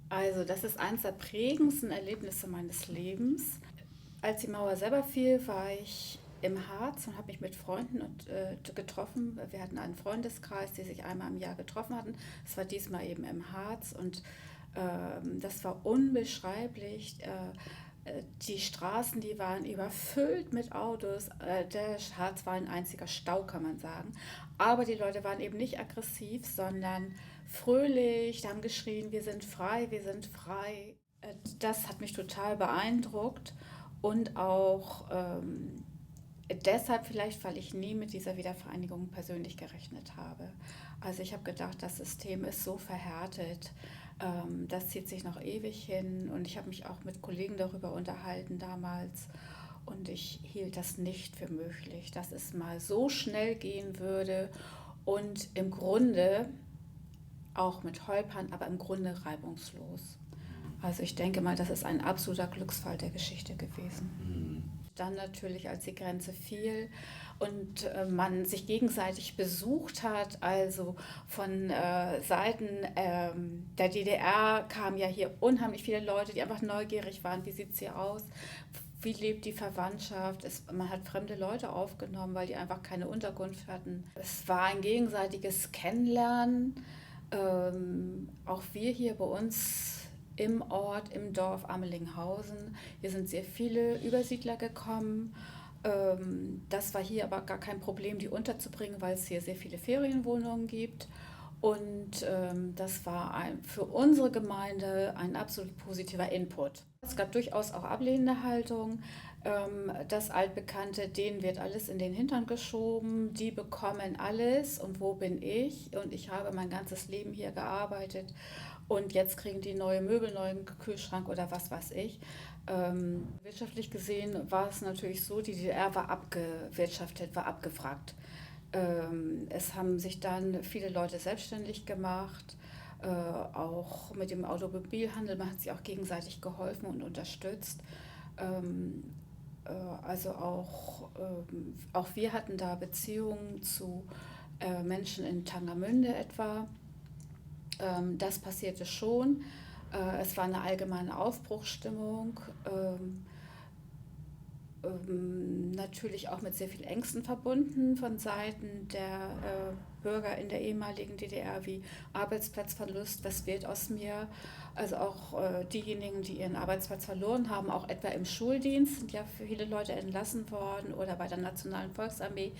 Also, das ist eines der prägendsten Erlebnisse meines Lebens. Als die Mauer selber fiel, war ich im Harz und habe mich mit Freunden getroffen. Wir hatten einen Freundeskreis, die sich einmal im Jahr getroffen hatten. Es war diesmal eben im Harz und das war unbeschreiblich. Die Straßen, die waren überfüllt mit Autos. Der Harz war ein einziger Stau, kann man sagen. Aber die Leute waren eben nicht aggressiv, sondern fröhlich, haben geschrien, wir sind frei, wir sind frei. Das hat mich total beeindruckt und auch deshalb vielleicht, weil ich nie mit dieser Wiedervereinigung persönlich gerechnet habe. Also ich habe gedacht, das System ist so verhärtet, das zieht sich noch ewig hin und ich habe mich auch mit Kollegen darüber unterhalten damals und ich hielt das nicht für möglich, dass es mal so schnell gehen würde und im Grunde auch mit Holpern, aber im Grunde reibungslos. Also ich denke mal, das ist ein absoluter Glücksfall der Geschichte gewesen. Dann natürlich, als die Grenze fiel und man sich gegenseitig besucht hat, also von Seiten der DDR kamen ja hier unheimlich viele Leute, die einfach neugierig waren, wie sieht es hier aus, wie lebt die Verwandtschaft. Man hat fremde Leute aufgenommen, weil die einfach keine Unterkunft hatten. Es war ein gegenseitiges Kennenlernen. Auch wir hier bei uns im Ort, im Dorf Amelinghausen. Hier sind sehr viele Übersiedler gekommen. Das war hier aber gar kein Problem, die unterzubringen, weil es hier sehr viele Ferienwohnungen gibt. Und das war für unsere Gemeinde ein absolut positiver Input. Es gab durchaus auch ablehnende Haltung. Das Altbekannte, denen wird alles in den Hintern geschoben, die bekommen alles und wo bin ich? Und ich habe mein ganzes Leben hier gearbeitet und jetzt kriegen die neue Möbel, neuen Kühlschrank oder was weiß ich. Wirtschaftlich gesehen war es natürlich so, die DDR war abgewirtschaftet, war abgewrackt. Es haben sich dann viele Leute selbstständig gemacht, auch mit dem Automobilhandel. Man hat sich auch gegenseitig geholfen und unterstützt. Ähm, also auch wir hatten da Beziehungen zu Menschen in Tangermünde etwa. Das passierte schon. Es war eine allgemeine Aufbruchsstimmung. Natürlich auch mit sehr viel Ängsten verbunden von Seiten der Bürger in der ehemaligen DDR, wie Arbeitsplatzverlust, was wird aus mir? Also auch diejenigen, die ihren Arbeitsplatz verloren haben, auch etwa im Schuldienst, sind ja viele Leute entlassen worden oder bei der Nationalen Volksarmee.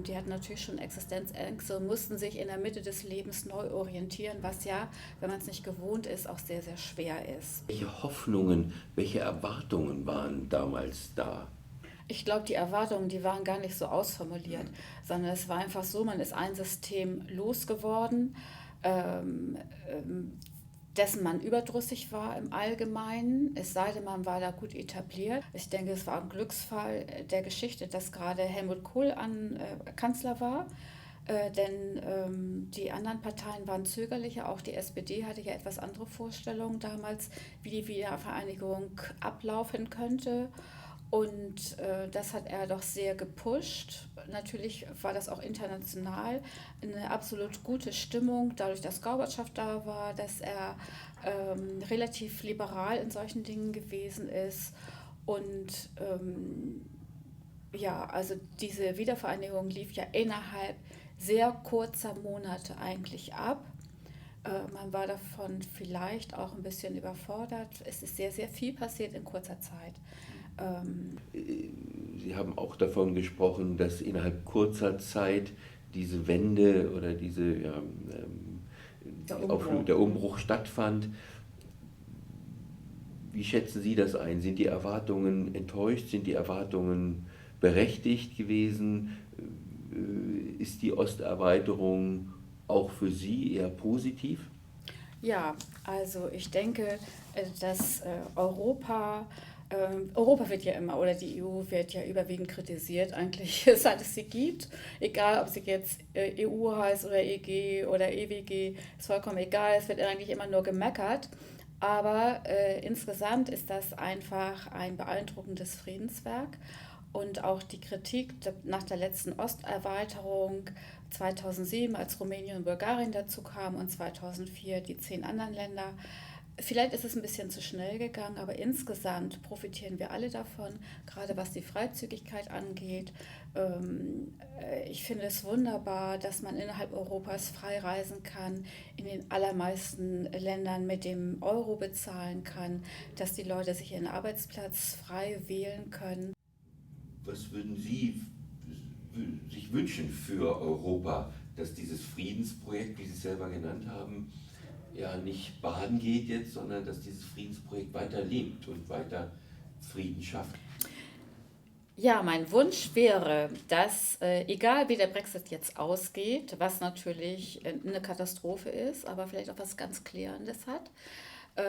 Die hatten natürlich schon Existenzängste und mussten sich in der Mitte des Lebens neu orientieren, was ja, wenn man es nicht gewohnt ist, auch sehr, sehr schwer ist. Welche Hoffnungen, welche Erwartungen waren damals da? Ich glaube, die Erwartungen, die waren gar nicht so ausformuliert, sondern es war einfach so, man ist ein System losgeworden, ähm, ähm, dessen man überdrüssig war im Allgemeinen, es sei denn, man war da gut etabliert. Ich denke, es war ein Glücksfall der Geschichte, dass gerade Helmut Kohl Kanzler war. Denn die anderen Parteien waren zögerlicher, auch die SPD hatte ja etwas andere Vorstellungen damals, wie die Wiedervereinigung ablaufen könnte. Und das hat er doch sehr gepusht. Natürlich war das auch international eine absolut gute Stimmung, dadurch, dass Gorbatschow da war, dass er relativ liberal in solchen Dingen gewesen ist. Und ja, also diese Wiedervereinigung lief ja innerhalb sehr kurzer Monate eigentlich ab. Man war davon vielleicht auch ein bisschen überfordert. Es ist sehr, sehr viel passiert in kurzer Zeit. Ähm, Sie haben auch davon gesprochen, dass innerhalb kurzer Zeit diese Wende oder Der Umbruch. Der Umbruch stattfand. Wie schätzen Sie das ein? Sind die Erwartungen enttäuscht? Sind die Erwartungen berechtigt gewesen? Ist die Osterweiterung auch für Sie eher positiv? Ja, also ich denke, dass Europa wird ja immer, oder die EU wird ja überwiegend kritisiert, eigentlich seit es sie gibt. Egal, ob sie jetzt EU heißt oder EG oder EWG, ist vollkommen egal, es wird eigentlich immer nur gemeckert. Aber insgesamt ist das einfach ein beeindruckendes Friedenswerk. Und auch die Kritik nach der letzten Osterweiterung 2007, als Rumänien und Bulgarien dazu kamen und 2004 die 10 anderen Länder, Vielleicht ist es ein bisschen zu schnell gegangen, aber insgesamt profitieren wir alle davon, gerade was die Freizügigkeit angeht. Ich finde es wunderbar, dass man innerhalb Europas frei reisen kann, in den allermeisten Ländern mit dem Euro bezahlen kann, dass die Leute sich ihren Arbeitsplatz frei wählen können. Was würden Sie sich wünschen für Europa, dass dieses Friedensprojekt, wie Sie es selber genannt haben, ja nicht baden geht jetzt, sondern dass dieses Friedensprojekt weiter lebt und weiter Frieden schafft? Ja, mein Wunsch wäre, dass, egal wie der Brexit jetzt ausgeht, was natürlich eine Katastrophe ist, aber vielleicht auch was ganz Klärendes hat,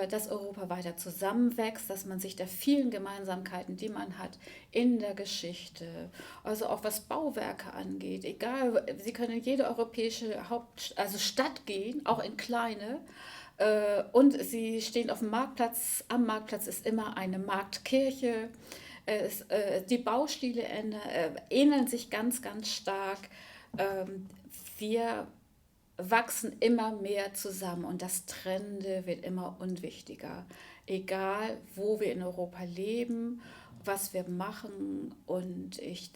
dass Europa weiter zusammenwächst, dass man sich der vielen Gemeinsamkeiten, die man hat in der Geschichte, also auch was Bauwerke angeht, egal, Sie können in jede europäische also Stadt gehen, auch in kleine, und Sie stehen auf dem Marktplatz. Am Marktplatz ist immer eine Marktkirche. Die Baustile ähneln sich ganz, ganz stark. Ähm, wir wachsen immer mehr zusammen und das Trennende wird immer unwichtiger. Egal, wo wir in Europa leben, was wir machen. Und ich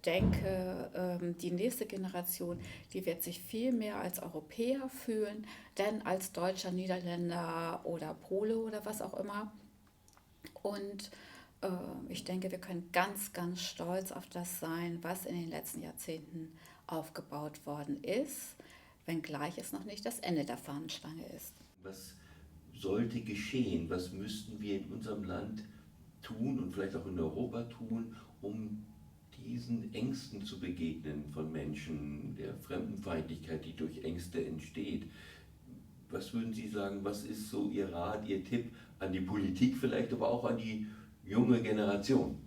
denke, die nächste Generation, die wird sich viel mehr als Europäer fühlen, denn als Deutscher, Niederländer oder Pole oder was auch immer. Und ich denke, wir können ganz, ganz stolz auf das sein, was in den letzten Jahrzehnten aufgebaut worden ist, wenngleich es noch nicht das Ende der Fahnenstange ist. Was sollte geschehen? Was müssten wir in unserem Land tun und vielleicht auch in Europa tun, um diesen Ängsten zu begegnen von Menschen, der Fremdenfeindlichkeit, die durch Ängste entsteht? Was würden Sie sagen, was ist so Ihr Rat, Ihr Tipp an die Politik vielleicht, aber auch an die junge Generation?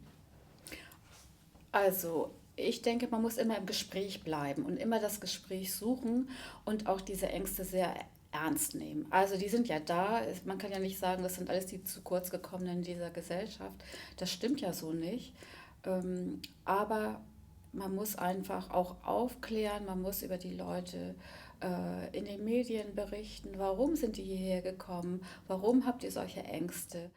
Also, ich denke, man muss immer im Gespräch bleiben und immer das Gespräch suchen und auch diese Ängste sehr ernst nehmen. Also, die sind ja da. Man kann ja nicht sagen, das sind alles die zu kurz gekommenen dieser Gesellschaft. Das stimmt ja so nicht. Aber man muss einfach auch aufklären, man muss über die Leute in den Medien berichten. Warum sind die hierher gekommen? Warum habt ihr solche Ängste?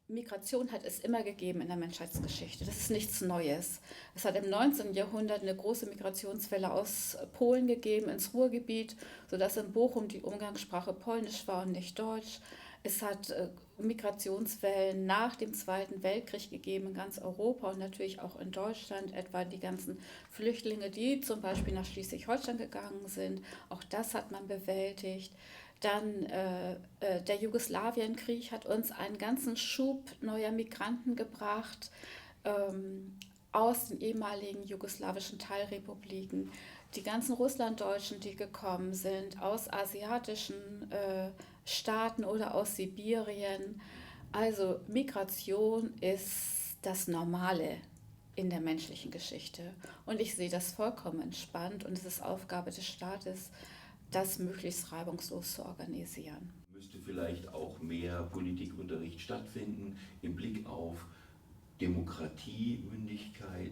Migration hat es immer gegeben in der Menschheitsgeschichte. Das ist nichts Neues. Es hat im 19. Jahrhundert eine große Migrationswelle aus Polen gegeben ins Ruhrgebiet, sodass in Bochum die Umgangssprache Polnisch war und nicht Deutsch. Es hat Migrationswellen nach dem Zweiten Weltkrieg gegeben in ganz Europa und natürlich auch in Deutschland, etwa die ganzen Flüchtlinge, die zum Beispiel nach Schleswig-Holstein gegangen sind. Auch das hat man bewältigt. Dann der Jugoslawienkrieg hat uns einen ganzen Schub neuer Migranten gebracht aus den ehemaligen jugoslawischen Teilrepubliken. Die ganzen Russlanddeutschen, die gekommen sind, aus asiatischen Staaten oder aus Sibirien. Also Migration ist das Normale in der menschlichen Geschichte. Und ich sehe das vollkommen entspannt und es ist Aufgabe des Staates, das möglichst reibungslos zu organisieren. Müsste vielleicht auch mehr Politikunterricht stattfinden im Blick auf Demokratie, Mündigkeit?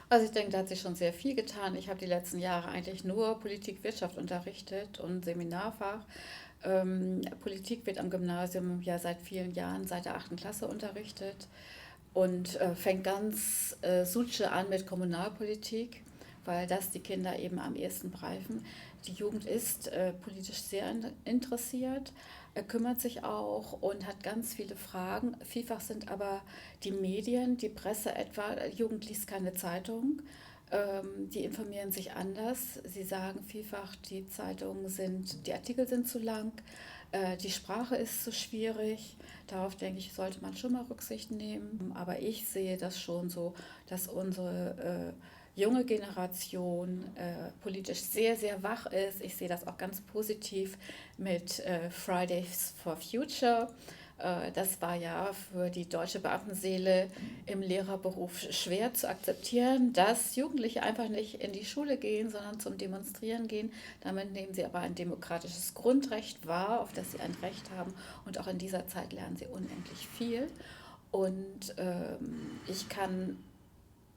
Also ich denke, da hat sich schon sehr viel getan. Ich habe die letzten Jahre eigentlich nur Politik, Wirtschaft unterrichtet und Seminarfach. Politik wird am Gymnasium ja seit vielen Jahren, seit der 8. Klasse unterrichtet und fängt ganz Suche an mit Kommunalpolitik, weil das die Kinder eben am ehesten greifen. Die Jugend ist politisch sehr interessiert, kümmert sich auch und hat ganz viele Fragen. Vielfach sind aber die Medien, die Presse etwa, die Jugend liest keine Zeitung, die informieren sich anders. Sie sagen vielfach, die Artikel sind zu lang, die Sprache ist zu schwierig. Darauf denke ich, sollte man schon mal Rücksicht nehmen. Aber ich sehe das schon so, dass unsere junge Generation politisch sehr, sehr wach ist. Ich sehe das auch ganz positiv mit Fridays for Future. Das war ja für die deutsche Beamtenseele im Lehrerberuf schwer zu akzeptieren, dass Jugendliche einfach nicht in die Schule gehen, sondern zum Demonstrieren gehen. Damit nehmen sie aber ein demokratisches Grundrecht wahr, auf das sie ein Recht haben. Und auch in dieser Zeit lernen sie unendlich viel. Und ich kann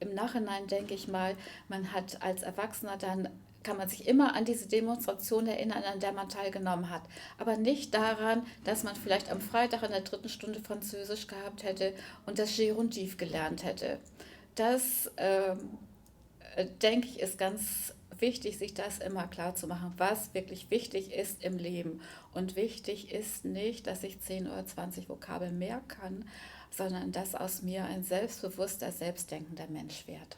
im Nachhinein, denke ich mal, man hat als Erwachsener dann kann man sich immer an diese Demonstration erinnern, an der man teilgenommen hat. Aber nicht daran, dass man vielleicht am Freitag in der 3. Stunde Französisch gehabt hätte und das Gerundiv gelernt hätte. Das, denke ich, ist ganz wichtig, sich das immer klar zu machen, was wirklich wichtig ist im Leben. Und wichtig ist nicht, dass ich 10 oder 20 Vokabeln mehr kann, sondern dass aus mir ein selbstbewusster, selbstdenkender Mensch wird.